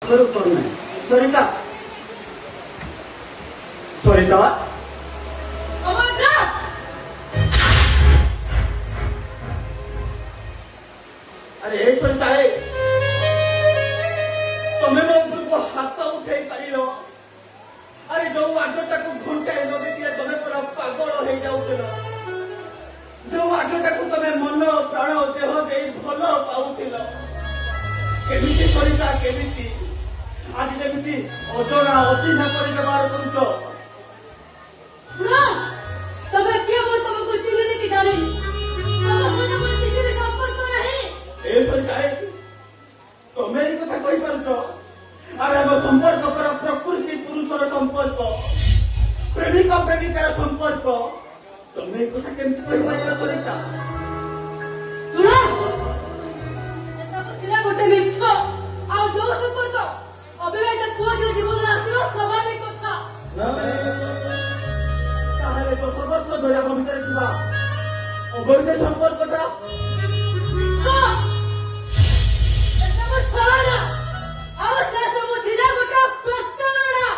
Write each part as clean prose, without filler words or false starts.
बरोबर नाही सरिता सरिता अरे हे सरिता है तुम्हें मो उपरको हाथ उठे पार अरे जो आजटा को घंटाए लगे तुम्हें पूरा पागल हो जाऊल जो आजटा को तुम्हें मन प्राण देह दे भल पाउल केमी सरिता केमी आज जमी अजरा अचिन्हा पर व्यवहार करुच तुम्हें कथा कही पार अरे हम संपर्क पर प्रकृति पुरुषर संपर्क प्रेमिक प्रेमिकार संपर्क तुम्हें कथा केमती कही पार सरिता गोटे मिछ आ जो संपर्क अविवाहित पुआ जो जीवन आसवा स्वाभाविक कथा ताहले 10 वर्ष धरि हम भितर थिबा अवैध संपर्कटा छलना आ से सब थिला गोटा प्रतारणा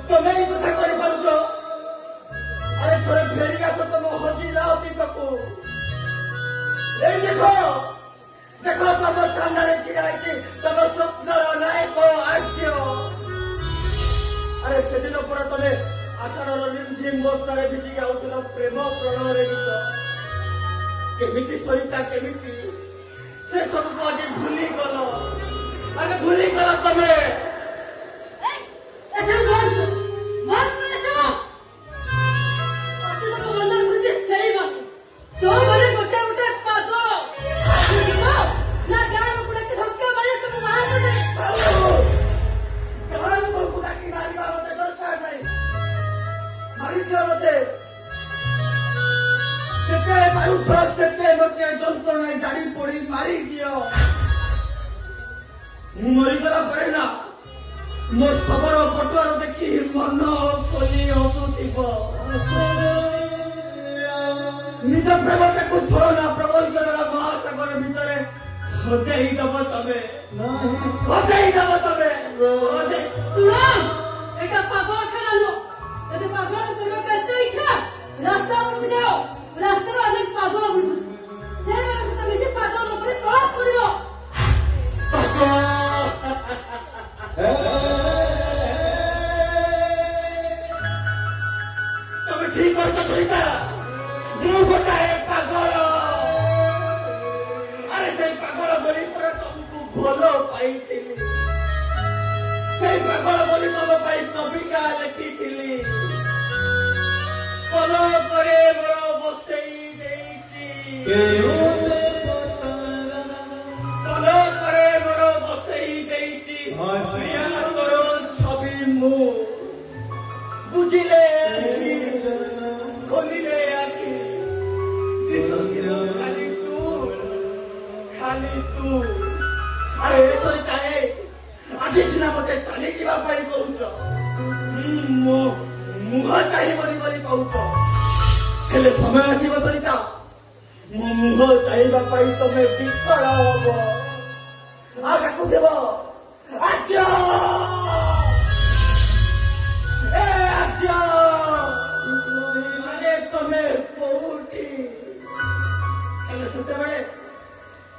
तुम्हें कथा कर पारुछ अरे थोड़े फेरी आस तुम हजी जाओ को देखो देखो तुम सामने छिड़ा तुम स्वप्न नायक आज्य अरे से दिन पर तुम आषाढ़ रिमझिम बस्तार भिजी गाउल प्रेम प्रणय गीत केमिति सरिता केमिति से सब को आज भूली गल अरे भूली गल तुम्हें ऐसा बहुत ऐसा आसु तो बंदर मुझे सही बात जो बड़े गोटे गोटे पागल ना गान गुड़ा के धक्का मारे तुम मार दे गान गुड़ा की मारी बाबते दरकार नहीं मारी दियो मते सेते मारुछ सेते मते जंत्रणा जाडी पड़ी मारी दियो मरी गला परे ना मो सबर पटुआर देखी मन खोली हसुथिब निज प्रेमटा को छोड़ ना प्रबंचन महासागर भितर हजाई दब तमे हजाई दब तमे सुनो एटा पागल खाना लो यदि पागल करने का तो इच्छा रास्ता पर जाओ रास्ता में अनेक पागल बुझु से मेरे साथ मिसे पागल ऊपर प्रयास करियो तमे ठीक करछ सरिता मु गोटाए पागल अरे से पागल बोली पर तुमको भलो पाइथिली से पागल बोली तुम पाई कविता लिखिथिली पलो करे बड़ बसई देइची पलो करे बड़ बसई देइची प्रिया तोर छवि मु बुझिले खोलिले आखि दिसतिर खाली तू अरे सरिता आज सिना मते चली जीवा पाई कहूच मो मुह चाहिबनी बोली कहूच हेले समय आसीब सरिता मो मुह चाहिबा पाई तमे विकल हबो आ काकू देब आज्य ए आज्य अरे तमे कोठी हेले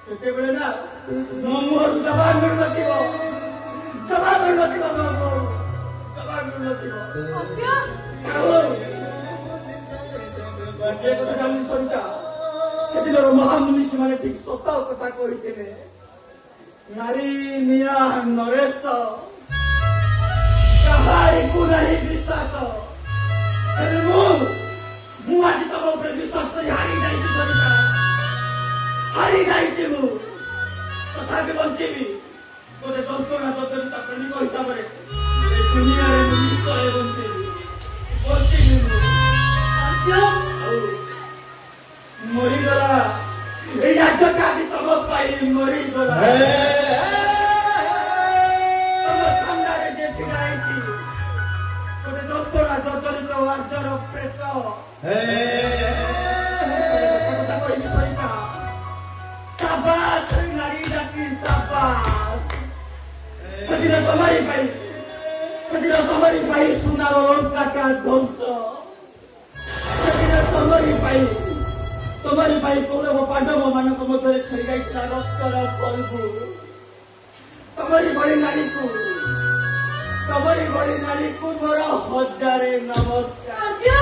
सेतेबेले ना मो मुह जवाब मिल नथिबो जवाब मिल नथिबो मो जवाब मिल नथिबो अप्या बाटे कथा जानि सरिता सेदिनर महामुनि से ठीक सत कथा कहिथिले नारी निया नरेश कहारी को नहीं विश्वास मु आज तम उपर विश्वास कर हारी जाई सरिता हारी जाई मु तथापि बंचीबी गोटे जंतुना जंतुता प्रेमिक हिसाब से दुनिया में निश्चय बंचीबी मरीगला तम मरीगला तम सामने जे छिड़ा ଯନ୍ତ୍ରଣା ଜର୍ଜରିତ ଆର୍ଜର ପ୍ରେତ କଥା କହିବି ସରିତା ସାବାସ ନାରୀ ଜାତି ସାବାସ ସେଦିନ ତମରି ପାଇଁ ସୁନାର ଲଙ୍କାଟା ଧ୍ୱଂସ ସେଦିନ ତମରି ପାଇଁ କୌରବ ପାଣ୍ଡବ ମାନଙ୍କ ମଧ୍ୟରେ ଖେଳି ଯାଇଥିଲା ରକ୍ତର ପର୍ବୁ ତମରି ଭଳି ନାରୀକୁ ମୋର ହଜାରେ ନମସ୍କାର।